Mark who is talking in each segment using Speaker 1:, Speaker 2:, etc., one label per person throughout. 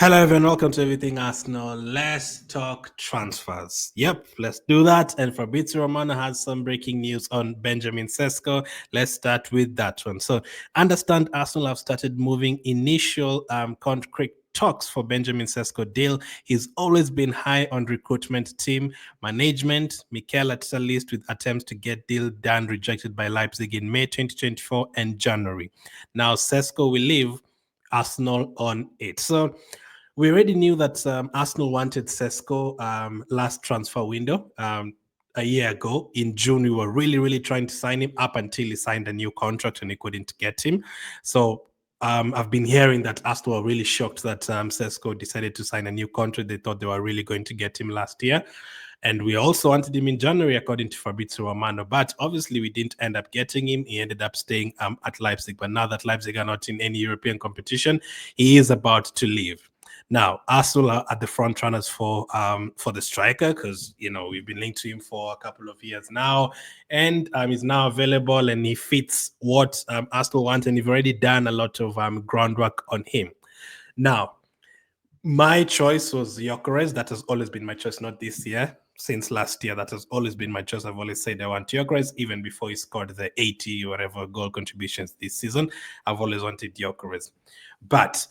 Speaker 1: Hello, everyone. Welcome to Everything Arsenal. Let's talk transfers. Yep, let's do that. And Fabrizio Romano has some breaking news on Benjamin Sesko. Let's start with that one. So, understand Arsenal have started moving initial concrete talks for Benjamin Sesko deal. He's always been high on recruitment team management. Mikel at Atleast with attempts to get deal done rejected by Leipzig in May 2024 and January. Now Sesko will leave Arsenal on it. So we already knew that Arsenal wanted Sesko last transfer window. A year ago in June, we were really trying to sign him up until he signed a new contract and we couldn't get him. So I've been hearing that Arsenal were really shocked that Sesko decided to sign a new contract. They thought they were really going to get him last year. And we also wanted him in January, according to Fabrizio Romano. But obviously, we didn't end up getting him. He ended up staying at Leipzig. But now that Leipzig are not in any European competition, he is about to leave. Now, Arsenal are at the front runners for the striker because we've been linked to him for a couple of years now, and he's now available and he fits what Arsenal want, and we've already done a lot of groundwork on him. Now, my choice was Gyokeres. That has always been my choice, not this year. Since last year, that has always been my choice. I've always said I want Gyokeres, even before he scored the 80 whatever goal contributions this season. I've always wanted Gyokeres, but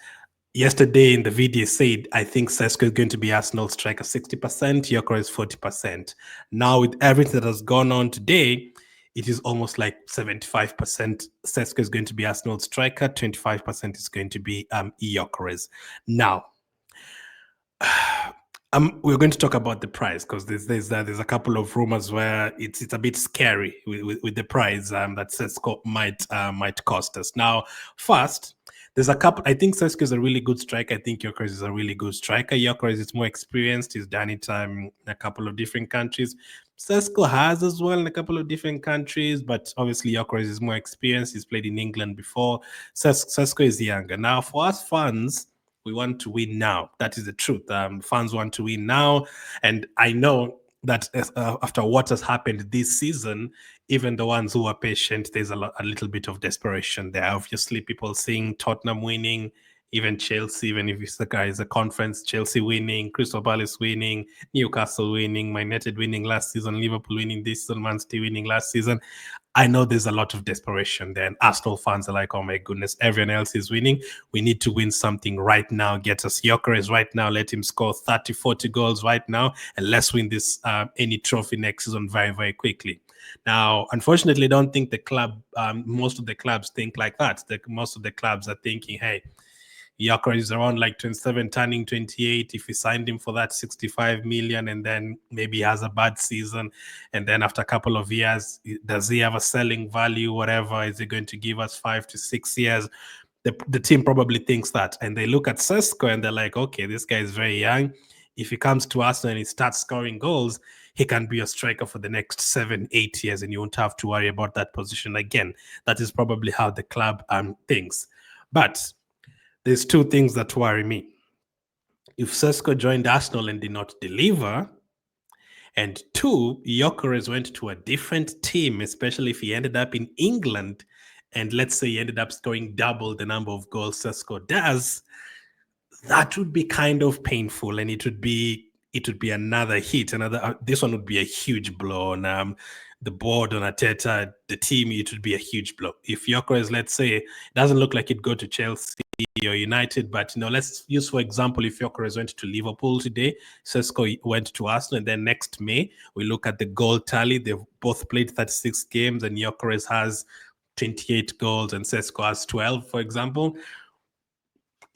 Speaker 1: yesterday in the video said, I think Sesko is going to be Arsenal striker 60%, Gyokeres 40%. Now, with everything that has gone on today, it is almost like 75% Sesko is going to be Arsenal striker, 25% is going to be Gyokeres. Now, we're going to talk about the price because there's a couple of rumors where it's a bit scary with the price that Sesko might cost us. Now, first, there's a couple. I think Sesko is a really good striker. I think Gyokeres is a really good striker. Gyokeres is more experienced. He's done it in a couple of different countries. Sesko has as well in a couple of different countries, but obviously Gyokeres is more experienced. He's played in England before. Sesko is younger. Now, for us fans, we want to win now. That is the truth. Fans want to win now. And I know that after what has happened this season, even the ones who are patient, there's a little bit of desperation there. Obviously, people seeing Tottenham winning, even Chelsea, even if it's a conference, Chelsea winning, Crystal Palace winning, Newcastle winning, Man United winning last season, Liverpool winning this season, Man City winning last season. I know there's a lot of desperation there. And Arsenal fans are like, oh my goodness, everyone else is winning. We need to win something right now. Get us Gyokeres right now. Let him score 30, 40 goals right now. And let's win this any trophy next season very quickly. Now, unfortunately, I don't think the club, most of the clubs think like that. Most of the clubs are thinking, hey, Gyokeres is around like 27, turning 28. If we signed him for that 65 million and then maybe he has a bad season, and then after a couple of years, does he have a selling value, whatever? Is he going to give us 5 to 6 years? The team probably thinks that. And they look at Sesko and they're like, okay, this guy is very young. If he comes to us and he starts scoring goals, he can be a striker for the next 7, 8 years, and you won't have to worry about that position again. That is probably how the club thinks. But there's two things that worry me. If Sesko joined Arsenal and did not deliver, and two, Gyokeres went to a different team, especially if he ended up in England, and let's say he ended up scoring double the number of goals Sesko does, that would be kind of painful, and it would be another hit. This one would be a huge blow on the board, on Arteta, the team. It would be a huge blow if Gyokeres, let's say, doesn't look like it'd go to Chelsea or United, but let's use for example if Gyokeres went to Liverpool today, Sesko went to Arsenal, and then next May we look at the goal tally. They've both played 36 games, and Gyokeres has 28 goals and Sesko has 12, for example.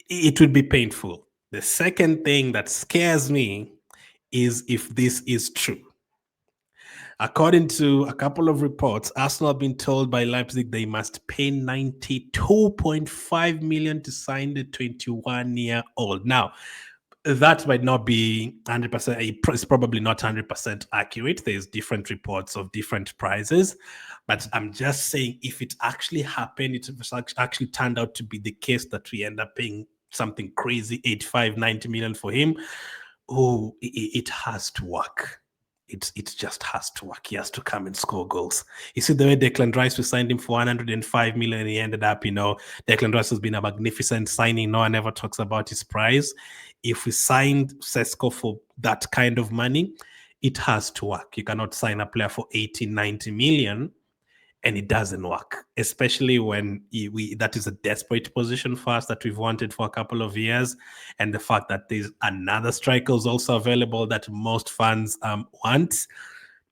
Speaker 1: It would be painful. The second thing that scares me is if this is true. According to a couple of reports, Arsenal have been told by Leipzig they must pay 92.5 million to sign the 21-year-old. Now, that might not be 100%. It's probably not 100% accurate. There's different reports of different prices. But I'm just saying, if it actually happened, it actually turned out to be the case that we end up paying something crazy, 85, 90 million for him, oh, it has to work. it just has to work. He has to come and score goals. You see the way Declan Rice, we signed him for 105 million, and he ended up, Declan Rice has been a magnificent signing. No one ever talks about his price. If we signed Sesko for that kind of money, it has to work. You cannot sign a player for 80, 90 million and it doesn't work, especially when that is a desperate position for us that we've wanted for a couple of years. And the fact that there's another striker who's also available that most fans want,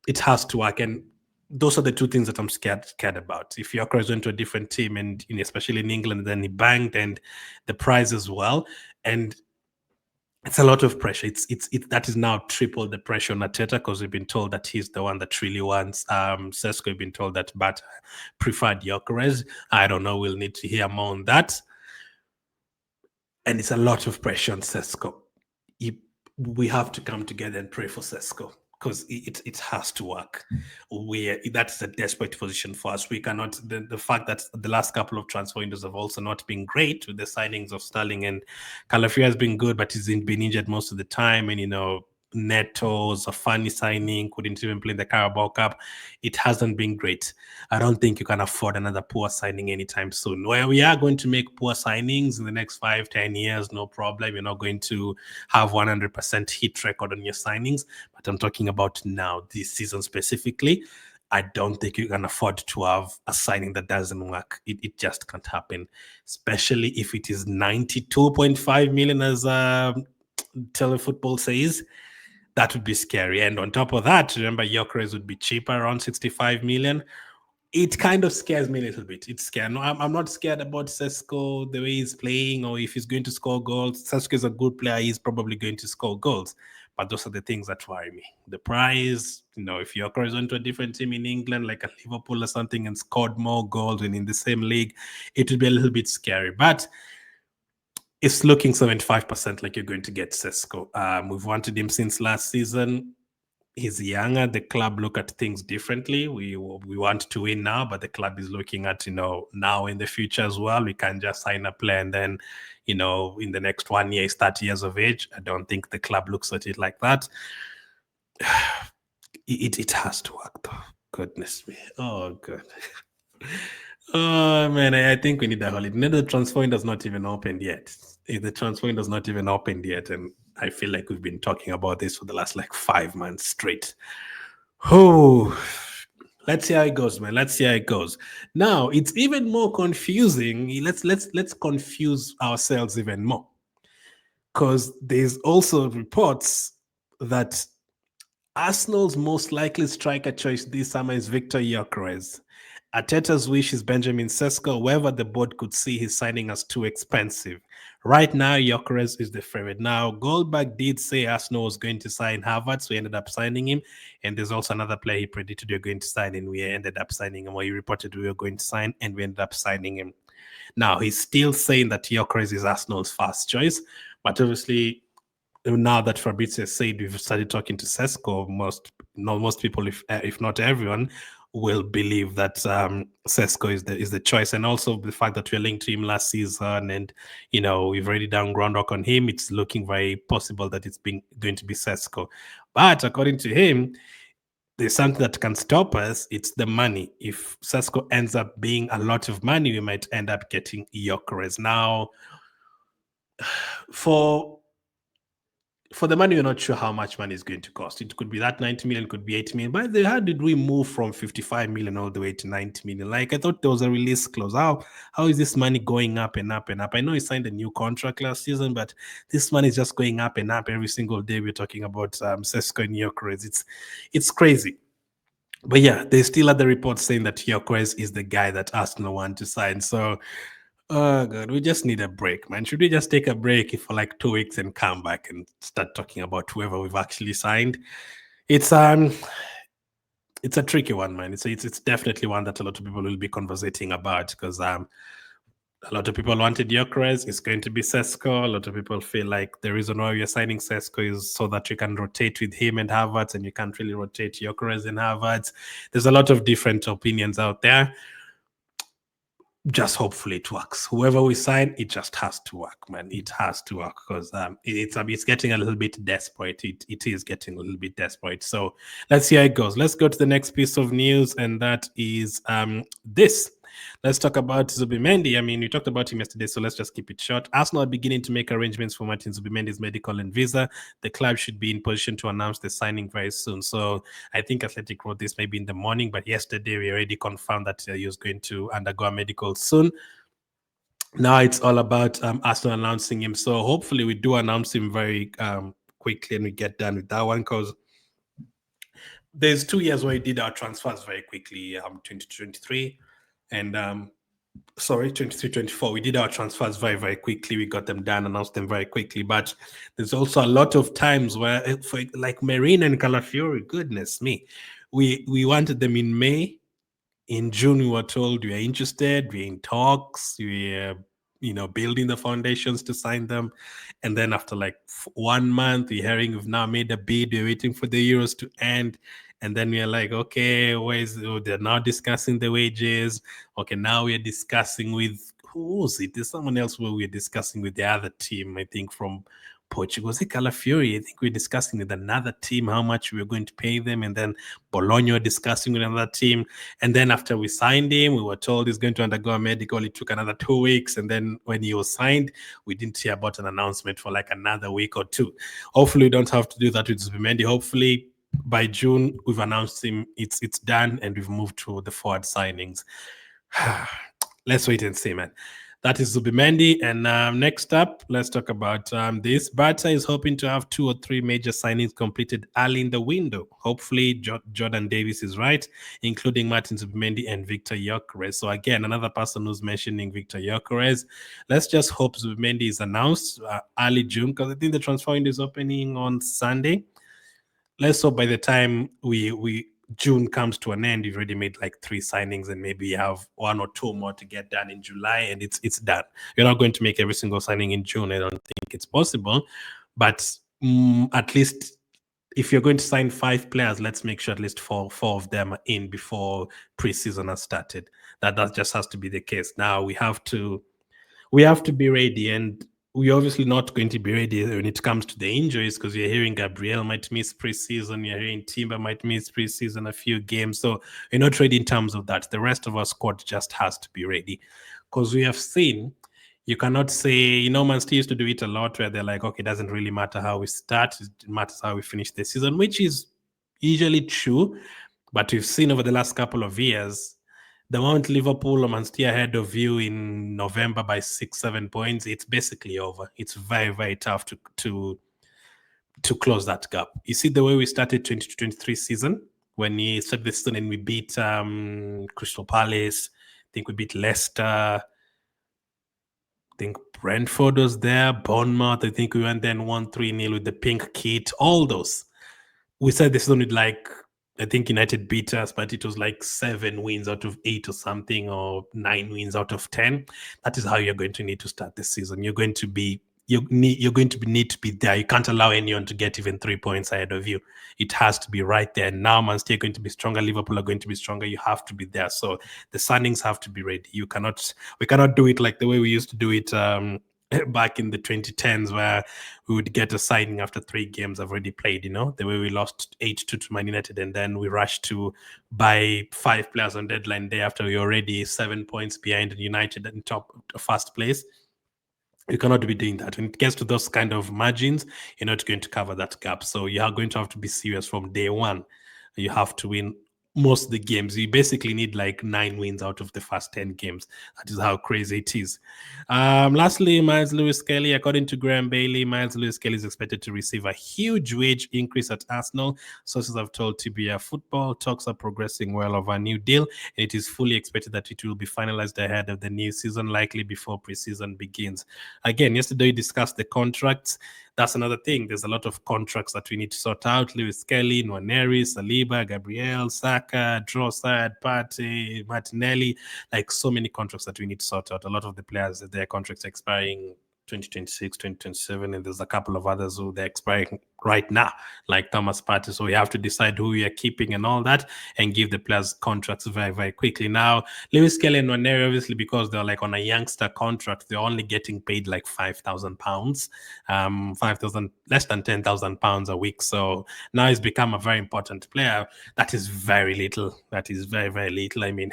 Speaker 1: it has to work. And those are the two things that I'm scared about. If Gyokeres went to a different team, and especially in England, then he banged, and the prize as well. And it's a lot of pressure. That is now triple the pressure on Arteta, because we've been told that he's the one that really wants Sesko. We've been told that Berta preferred Gyokeres. I don't know. We'll need to hear more on that. And it's a lot of pressure on Sesko. We have to come together and pray for Sesko, because it has to work. That's a desperate position for us. We cannot. The fact that the last couple of transfer windows have also not been great, with the signings of Sterling, and Calafia has been good, but he's been injured most of the time. And Neto's a funny signing, couldn't even play in the Carabao Cup. It hasn't been great. I don't think you can afford another poor signing anytime soon. Well, we are going to make poor signings in the next 5-10 years, no problem. You're not going to have 100% hit record on your signings, but I'm talking about now, this season specifically. I don't think you can afford to have a signing that doesn't work. It just can't happen, especially if it is 92.5 million, as Telefootball says. That would be scary. And on top of that, remember, Gyokeres would be cheaper, around 65 million. It kind of scares me a little bit. It's scary. No, I'm not scared about Sesko, the way he's playing, or if he's going to score goals. Sesko is a good player. He's probably going to score goals. But those are the things that worry me. The price, if Gyokeres went to a different team in England, like a Liverpool or something, and scored more goals and in the same league, it would be a little bit scary. But it's looking 75% like you're going to get Sesko. We've wanted him since last season. He's younger. The club look at things differently. We want to win now, but the club is looking at, now in the future as well. We can't just sign a player and then, in the next 1 year, he's 30 years of age. I don't think the club looks at it like that. It has to work, though. Goodness me. Oh, good. Oh, man, I think we need a holiday. The transfer window is not even opened yet. The transfer window is not even opened yet, and I feel like we've been talking about this for the last 5 months straight. Oh, let's see how it goes, man. Let's see how it goes. Now, it's even more confusing. Let's confuse ourselves even more, because there's also reports that Arsenal's most likely striker choice this summer is Viktor Gyokeres. Arteta's wish is Benjamin Sesko. However, the board could see his signing as too expensive. Right now, Gyokeres is the favorite. Now, Goldberg did say Arsenal was going to sign Havertz, so we ended up signing him. And there's also another player he predicted we were going to sign, and we ended up signing him, or he reported we were going to sign, and we ended up signing him. Now, he's still saying that Gyokeres is Arsenal's first choice, but obviously, now that Fabrizio said we've started talking to Sesko, most people, if not everyone, will believe that Sesko is the choice. And also the fact that we're linked to him last season, and we've already done groundwork on him, it's looking very possible that it's going to be Sesko. But according to him, there's something that can stop us. It's the money. If Sesko ends up being a lot of money, we might end up getting Gyokeres. Now, for the money, we're not sure how much money is going to cost. It could be that 90 million, could be 80 million. But how did we move from 55 million all the way to 90 million? I thought there was a release clause. How is this money going up and up and up? I know he signed a new contract last season, but this money is just going up and up every single day. We're talking about Sesko and Gyokeres. It's crazy. But yeah, there's still other reports saying that Gyokeres is the guy that Arsenal want to sign. So, oh God, we just need a break, man. Should we just take a break for 2 weeks and come back and start talking about whoever we've actually signed? It's a tricky one, man. It's definitely one that a lot of people will be conversating about, because a lot of people wanted Gyokeres. It's going to be Sesko. A lot of people feel like the reason why we're signing Sesko is so that you can rotate with him and Havertz, and you can't really rotate Gyokeres and Havertz. There's a lot of different opinions out there. just hopefully it works. Whoever we sign, it just has to work, man. It has to work because it's getting a little bit desperate. It is getting a little bit desperate. So let's see how it goes. Let's go to the next piece of news, and that is this. Let's talk about Zubimendi. I mean, we talked about him yesterday, so let's just keep it short. Arsenal are beginning to make arrangements for Martin Zubimendi's medical and visa. The club should be in position to announce the signing very soon. So I think Athletic wrote this maybe in the morning, but yesterday we already confirmed that he was going to undergo a medical soon. Now it's all about Arsenal announcing him. So hopefully we do announce him very quickly and we get done with that one, because there's 2 years where we did our transfers very quickly, 2023 and 23-24. We did our transfers very, very quickly. We got them done, announced them very quickly. But there's also a lot of times where, for like Marine and Calafiori, goodness me, we wanted them in May. In June, we were told we are interested, we're in talks, we're building the foundations to sign them. And then after like 1 month, we're hearing we've now made a bid, we're waiting for the Euros to end. And then we're like, okay, they're now discussing the wages. Okay, now we're discussing with, who was it? There's someone else where we're discussing with the other team, I think from Portugal. Was it Calafiori? I think we're discussing with another team how much we're going to pay them. And then Bologna discussing with another team. And then after we signed him, we were told he's going to undergo a medical. It took another 2 weeks. And then when he was signed, we didn't hear about an announcement for like another week or two. Hopefully, we don't have to do that with Zubimendi. Hopefully, by June, we've announced him. It's done, and we've moved to the forward signings. Let's wait and see, man. That is Zubimendi. And next up, let's talk about this. Berta is hoping to have 2 or 3 major signings completed early in the window. Hopefully, Jordan Davis is right, including Martin Zubimendi and Viktor Gyokeres. So again, another person who's mentioning Viktor Gyokeres. Let's just hope Zubimendi is announced early June, because I think the transfer window is opening on Sunday. Let's hope by the time June comes to an end, you've already made like 3 signings, and maybe you have 1 or 2 more to get done in July, and it's done. You're not going to make every single signing in June. I don't think it's possible, but at least if you're going to sign 5 players, let's make sure at least four of them are in before preseason has started. That just has to be the case. Now we have to be ready, and we're obviously not going to be ready when it comes to the injuries, because you're hearing Gabriel might miss preseason, you're hearing Timber might miss preseason a few games. So we're not ready in terms of that. The rest of our squad just has to be ready, because we have seen, you cannot say, Man City used to do it a lot where they're like, okay, it doesn't really matter how we start, it matters how we finish the season, which is usually true. But we've seen over the last couple of years, the moment Liverpool or Man City ahead of you in November by 6-7 points, it's basically over. It's very, very tough to close that gap. You see the way we started 2023 season, when we started the season and we beat Crystal Palace, I think we beat Leicester, I think Brentford was there, Bournemouth, I think we went then 1-3-0 with the pink kit, all those. We started the season with I think United beat us, but it was like 7 wins out of 8 or something, or 9 wins out of 10. That is how you're going to need to start the season. You're going to need to be there. You can't allow anyone to get even 3 points ahead of you. It has to be right there. Now, Man City are going to be stronger. Liverpool are going to be stronger. You have to be there. So the signings have to be ready. We cannot do it like the way we used to do it back in the 2010s, where we would get a signing after 3 games I've already played, the way we lost 8-2 to Man United, and then we rushed to buy 5 players on deadline day after we were already 7 points behind United in first place. You cannot be doing that. When it gets to those kind of margins, you're not going to cover that gap. So you are going to have to be serious from day one. You have to win most of the games. You basically need like 9 wins out of the first 10 games. That is how crazy it is. Lastly, Myles Skelly. According to Graham Bailey, Myles Skelly is expected to receive a huge wage increase at Arsenal. Sources have told TBR Football talks are progressing well over a new deal, and it is fully expected that it will be finalized ahead of the new season, likely before preseason begins. Again, yesterday we discussed the contracts. That's another thing. There's a lot of contracts that we need to sort out. Lewis Skelly, Nwaneri, Saliba, Gabriel, Saka, Trossard, Partey, Martinelli, like so many contracts that we need to sort out. A lot of the players, their contracts expiring 2026, 2027, and there's a couple of others who they're expiring right now, like Thomas Partey. So we have to decide who we are keeping and all that, and give the players contracts very, very quickly. Now, Lewis Skelly and Waneri, obviously, because they're like on a youngster contract, they're only getting paid like £5,000, 5,000, less than £10,000 a week. So now he's become a very important player. That is very little. That is very, very little. I mean,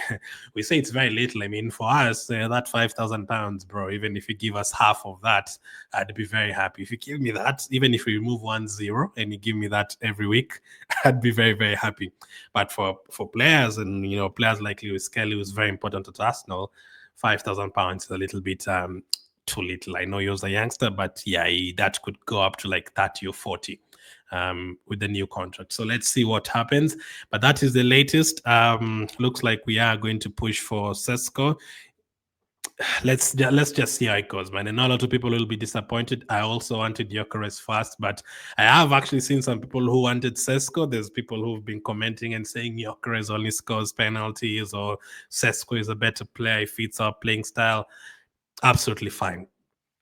Speaker 1: we say it's very little. I mean, for us, that £5,000, bro, even if you give us half of that, I'd be very happy. If you give me that, even if you remove 1-0 and you give me that every week, I'd be very, very happy. But for players, and players like Lewis Skelly, who's very important at Arsenal, £5,000 is a little bit too little. I know he was a youngster, but yeah, that could go up to like 30 or 40 with the new contract. So let's see what happens. But that is the latest. Looks like we are going to push for Sesko. Let's just see how it goes, man. And a lot of people will be disappointed. I also wanted Gyokeres first, but I have actually seen some people who wanted Sesko. There's people who've been commenting and saying Gyokeres only scores penalties, or Sesko is a better player, he fits our playing style. Absolutely fine.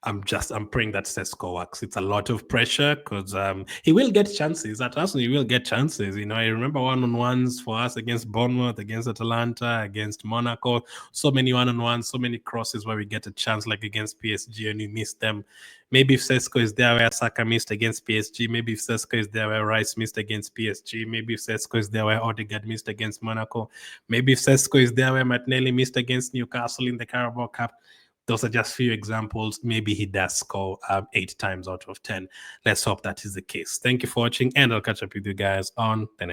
Speaker 1: I'm praying that Sesko works. It's a lot of pressure because he will get chances. At Arsenal, he will get chances. I remember one-on-ones for us against Bournemouth, against Atalanta, against Monaco. So many one-on-ones, so many crosses where we get a chance, like against PSG, and we miss them. Maybe if Sesko is there where Saka missed against PSG, maybe if Sesko is there where Rice missed against PSG, maybe if Sesko is there where Odegaard missed against Monaco, maybe if Sesko is there where Martinelli missed against Newcastle in the Carabao Cup. Those are just few examples. Maybe he does score 8 times out of 10. Let's hope that is the case. Thank you for watching, and I'll catch up with you guys on the next